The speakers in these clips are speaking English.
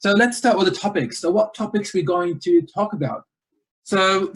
So let's start with the topics. So what topics we're going to talk about? So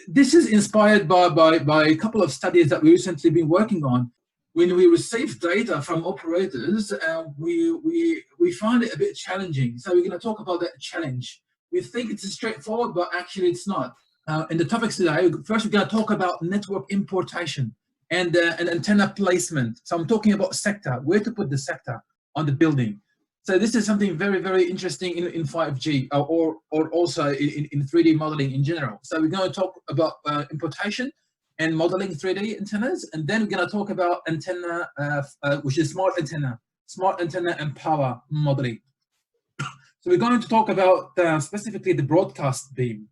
this is inspired by a couple of studies that we recently been working on. When we receive data from operators, we find it a bit challenging. So we're going to talk about that challenge. We think it's straightforward, but actually it's not. In the topics today, first we're going to talk about network importation and antenna placement. So I'm talking about sector, where to put the sector on the building. So this is something very, very interesting in 5G or also in 3D modeling in general. So we're going to talk about importation and modeling 3D antennas, and then we're going to talk about antenna, which is smart antenna and power modeling. So we're going to talk about specifically the broadcast beam,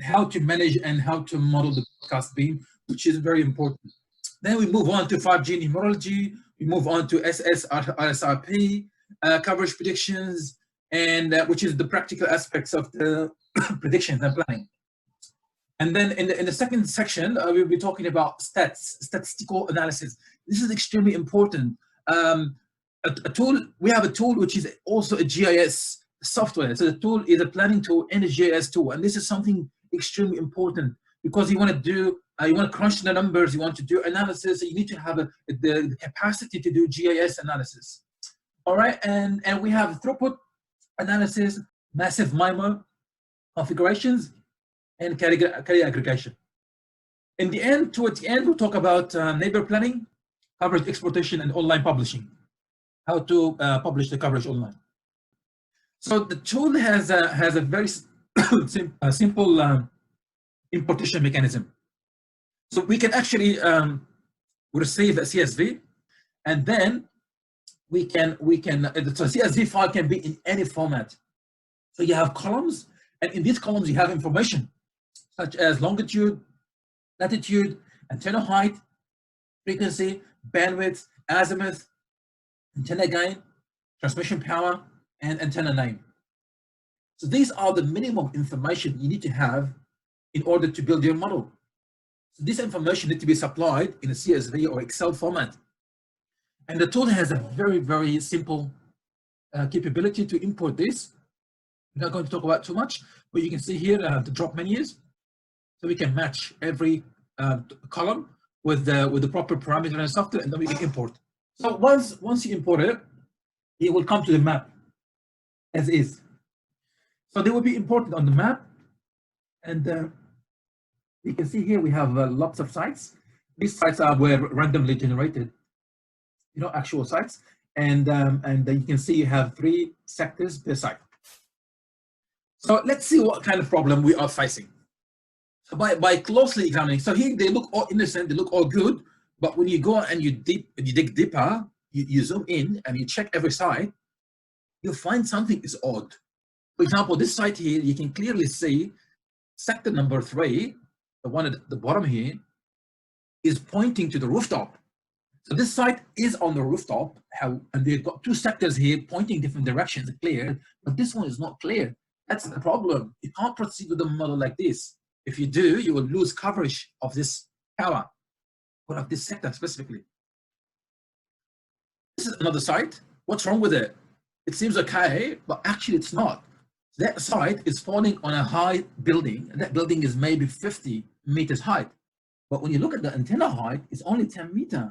how to manage and how to model the broadcast beam, which is very important. Then we move on to 5G numerology, we move on to SSRP, coverage predictions, and which is the practical aspects of the predictions and planning. And then in the second section, we'll be talking about statistical analysis. This is extremely important. We have a tool which is also a GIS software. So the tool is a planning tool and a GIS tool, and this is something extremely important because you want to do, you want to crunch the numbers, you want to do analysis, so you need to have the capacity to do GIS analysis. All right, and we have throughput analysis, massive MIMO configurations, and carrier aggregation. In the end, towards the end, we'll talk about neighbor planning, coverage exportation, and online publishing. How to publish the coverage online. So the tool has a very simple importation mechanism. So we can actually receive a CSV, and then the CSV file can be in any format. So you have columns, and in these columns you have information such as longitude, latitude, antenna height, frequency, bandwidth, azimuth, antenna gain, transmission power, and antenna name. So these are the minimum information you need to have in order to build your model. So this information needs to be supplied in a CSV or Excel format. And the tool has a very, very simple capability to import this. We're not going to talk about too much, but you can see here the drop menus. So we can match every column with the proper parameter and software, and then we can import. So once you import it, it will come to the map as is. So they will be imported on the map, and you can see here we have lots of sites. These sites were randomly generated, actual sites, and you can see you have 3 sectors per site. So let's see what kind of problem we are facing. So by closely examining, so here they look all innocent, they look all good, but when you go and you dig deeper, you zoom in and you check every site, you'll find something is odd. For example, this site here, you can clearly see sector number 3, the one at the bottom here, is pointing to the rooftop. So this site is on the rooftop, and they've got 2 sectors here pointing different directions, cleared, but this one is not clear. That's the problem. You can't proceed with a model like this. If you do, you will lose coverage of this tower, or of this sector specifically. This is another site. What's wrong with it? It seems okay, but actually it's not. That site is falling on a high building, and that building is maybe 50 meters high. But when you look at the antenna height, it's only 10 meters.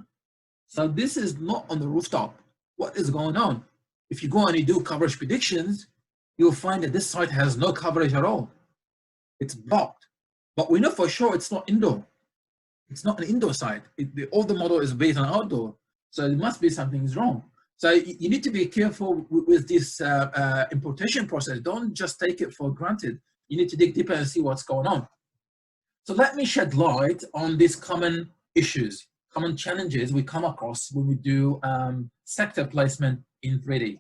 So this is not on the rooftop. What is going on? If you go and you do coverage predictions, you'll find that this site has no coverage at all. It's blocked. But we know for sure it's not indoor. It's not an indoor site. All the model is based on outdoor. So there must be something is wrong. So you need to be careful with this importation process. Don't just take it for granted. You need to dig deeper and see what's going on. So let me shed light on these common issues, common challenges we come across when we do sector placement in 3D.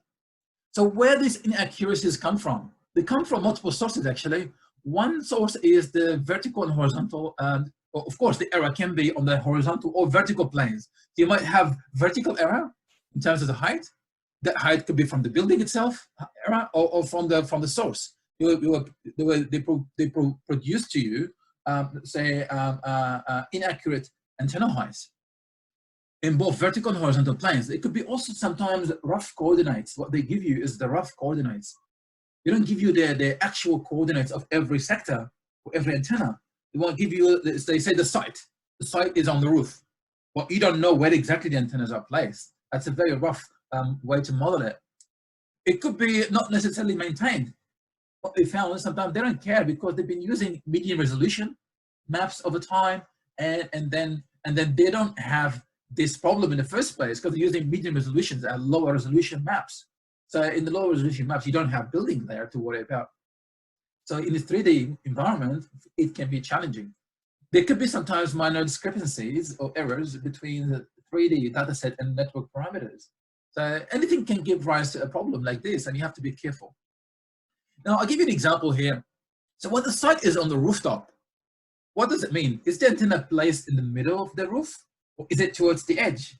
So where these inaccuracies come from? They come from multiple sources, actually. One source is the vertical and horizontal. Of course, the error can be on the horizontal or vertical planes. So you might have vertical error in terms of the height. That height could be from the building itself, error, or from the source. They produce to you, say, inaccurate antenna heights. in both vertical and horizontal planes. It could be also sometimes rough coordinates. What they give you is the rough coordinates. They don't give you the actual coordinates of every sector or every antenna. They won't give you, they say the site. The site is on the roof. Well, you don't know where exactly the antennas are placed. That's a very rough way to model it. It could be not necessarily maintained. What they found is sometimes they don't care because they've been using medium resolution maps over time, and then they don't have this problem in the first place because they're using medium resolutions and lower resolution maps. So in the lower resolution maps, you don't have building there to worry about. So in the 3D environment, it can be challenging. There could be sometimes minor discrepancies or errors between the 3D dataset and network parameters. So anything can give rise to a problem like this, and you have to be careful. Now, I'll give you an example here. So when the site is on the rooftop, what does it mean? Is the antenna placed in the middle of the roof, or is it towards the edge?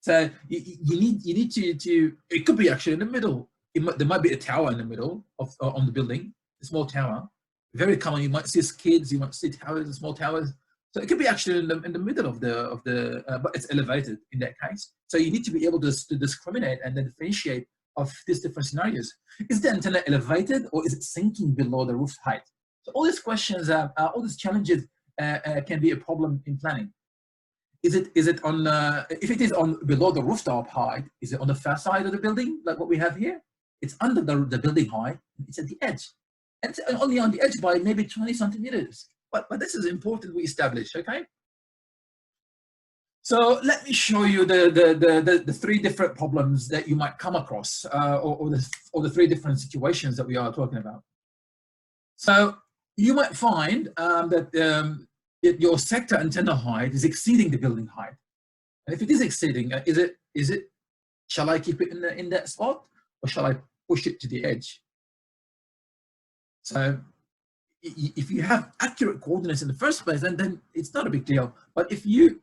So you need to, it could be actually in the middle. There might be a tower in the middle of on the building, a small tower. Very common. You might see skids, you might see towers and small towers. So it could be actually in the middle of the but it's elevated in that case. So you need to be able to discriminate and then differentiate of these different scenarios. Is the antenna elevated or is it sinking below the roof height? So all these questions, all these challenges can be a problem in planning. Is it on if it is on below the rooftop height? Is it on the far side of the building like what we have here? It's under the building height. It's at the edge, and it's only on the edge by maybe 20 centimeters. But this is important we establish, okay? So let me show you the three different problems that you might come across, or the three different situations that we are talking about. So you might find that your sector antenna height is exceeding the building height, and if it is exceeding, is it? Shall I keep it in that spot, or shall I push it to the edge? So if you have accurate coordinates in the first place, then it's not a big deal. But if you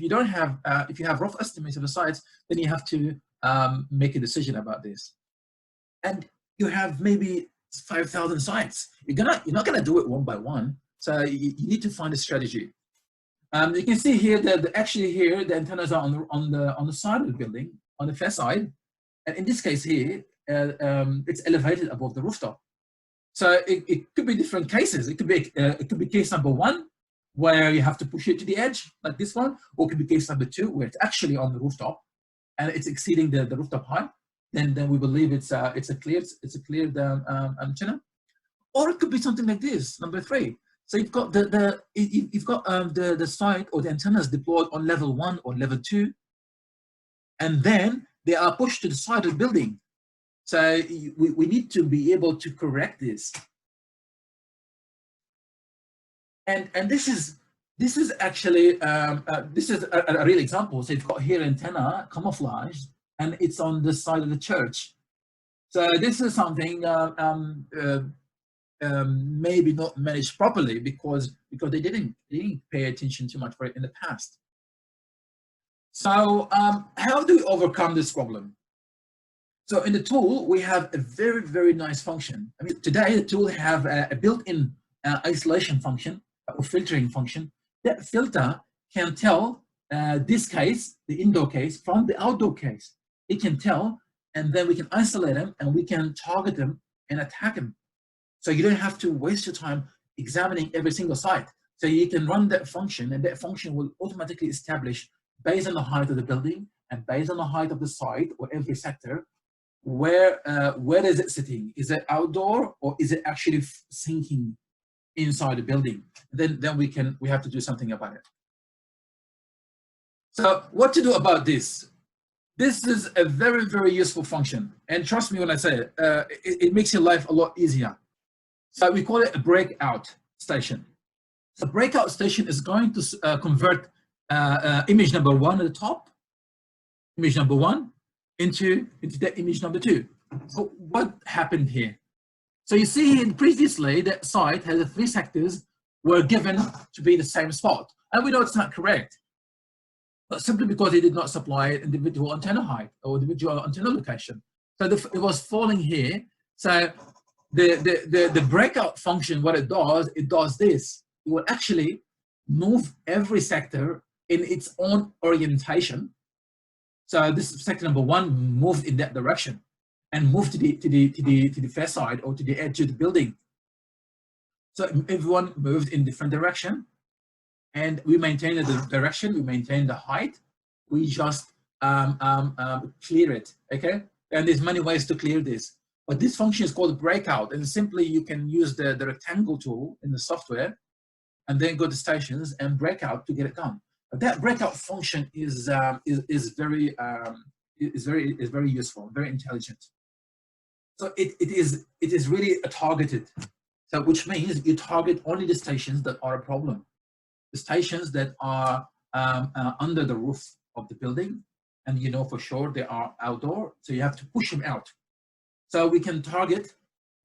don't have if you have rough estimates of the sites, then you have to make a decision about this. And you have maybe 5,000 sites. You're not gonna do it one by one. So you need to find a strategy. You can see here that actually here the antennas are on the side of the building, on the fair side, and in this case here it's elevated above the rooftop. So it could be different cases. It could be case number one, where you have to push it to the edge like this one, or it could be case number two, where it's actually on the rooftop and it's exceeding the rooftop height. Then we believe it's a cleared antenna. Or it could be something like this, number three. So you've got the site or the antennas deployed on level 1 or level 2, and then they are pushed to the side of the building. So we need to be able to correct this. And this is actually this is a real example. So you've got here antenna camouflaged, and it's on the side of the church. So this is something maybe not managed properly because they didn't pay attention too much for it in the past. So how do we overcome this problem? So in the tool, we have a very, very nice function. I mean, today the tool have a built-in isolation function or filtering function. That filter can tell this case, the indoor case, from the outdoor case. It can tell, and then we can isolate them and we can target them and attack them. So you don't have to waste your time examining every single site. So you can run that function, and that function will automatically establish, based on the height of the building and based on the height of the site or every sector, where is it sitting? Is it outdoor or is it actually sinking inside the building? Then we have to do something about it. So what to do about this? This is a very, very useful function, and trust me when I say it, it makes your life a lot easier. So we call it a breakout station. So breakout station is going to convert image number 1 at the top, image number 1, into the image number 2. So what happened here? So you see here previously that site has the 3 sectors were given to be the same spot, and we know it's not correct, but simply because they did not supply individual antenna height or individual antenna location. So it was falling here. So the breakout function, what it does this. It will actually move every sector in its own orientation. So this sector number 1 moved in that direction and moved to the fair side or to the edge of the building. So everyone moved in different direction, and we maintain the direction, we maintain the height, we just clear it, okay? And there's many ways to clear this, but this function is called breakout, and simply you can use the rectangle tool in the software and then go to stations and breakout to get it done. But that breakout function is very useful, very intelligent. So it is really targeted. So which means you target only the stations that are a problem, the stations that are under the roof of the building, and you know for sure they are outdoor, so you have to push them out. So we can target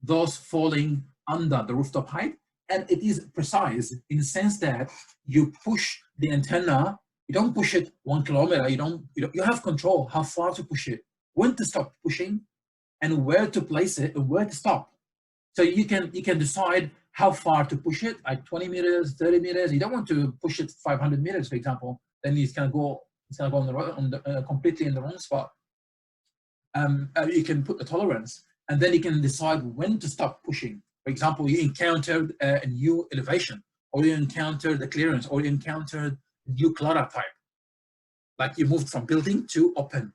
those falling under the rooftop height, and it is precise in the sense that you push the antenna. You don't push it 1 kilometer. You have control how far to push it, when to stop pushing, and where to place it and where to stop. So you can decide how far to push it, like 20 meters, 30 meters. You don't want to push it 500 meters, for example. Then it's gonna go on the completely in the wrong spot. You can put the tolerance, and then you can decide when to stop pushing. For example, you encountered a new elevation, or you encountered the clearance, or you encountered new clutter type, like you moved from building to open.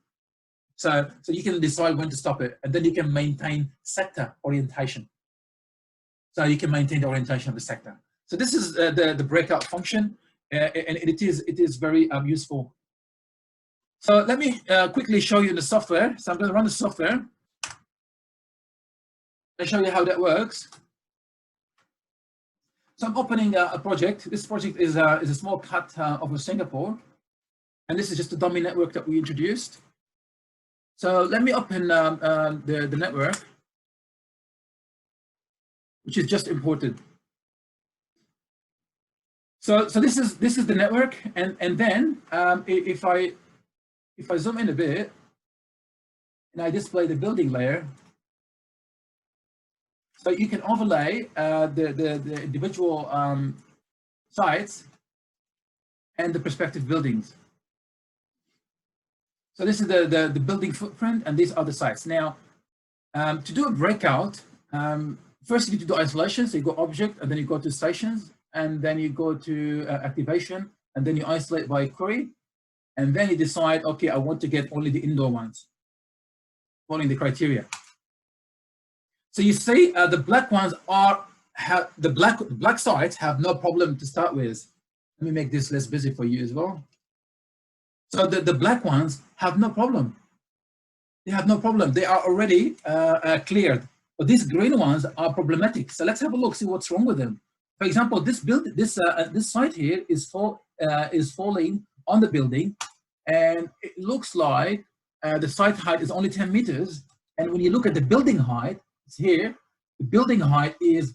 So you can decide when to stop it, and then you can maintain sector orientation. So you can maintain the orientation of the sector. So this is the breakout function, and it is very useful. So let me quickly show you the software. So I'm going to run the software and show you how that works. So I'm opening a project. This project is a small cut over Singapore, and this is just a dummy network that we introduced. So let me open the network, which is just imported. So this is the network, and then if I zoom in a bit and I display the building layer, so you can overlay the individual sites and the prospective buildings. So this is the building footprint, and these are the sites. Now, to do a breakout, first you need to do isolation. So you go object, and then you go to stations, and then you go to activation, and then you isolate by query, and then you decide, okay, I want to get only the indoor ones, following the criteria. So you see, the black ones the black sites have no problem to start with. Let me make this less busy for you as well. So the black ones have no problem. They have no problem. They are already cleared. But these green ones are problematic. So let's have a look, see what's wrong with them. For example, this site here is falling on the building, and it looks like the site height is only 10 meters. And when you look at the building height, it's here, the building height is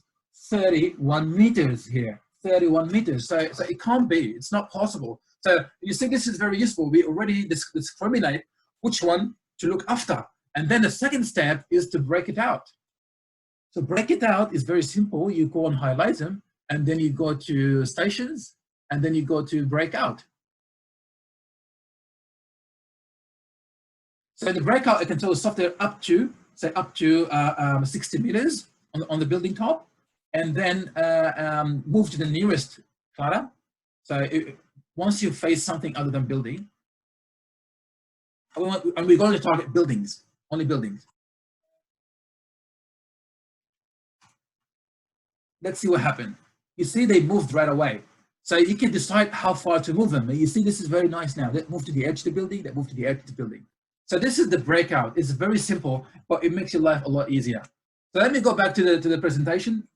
31 meters here, 31 meters. So it can't be, it's not possible. So you see, this is very useful. We already discriminate which one to look after. And then the second step is to break it out. So break it out is very simple. You go and highlight them, and then you go to stations, and then you go to breakout. So the breakout, I can tell the software up to, say up to 60 meters on the building top, and then move to the nearest clutter. So once you face something other than building, and we're going to target buildings, only buildings. Let's see what happened. You see, they moved right away. So you can decide how far to move them. And you see, this is very nice now. That moved to the edge of the building, that moved to the edge of the building. So this is the breakout. It's very simple, but it makes your life a lot easier. So let me go back to the presentation.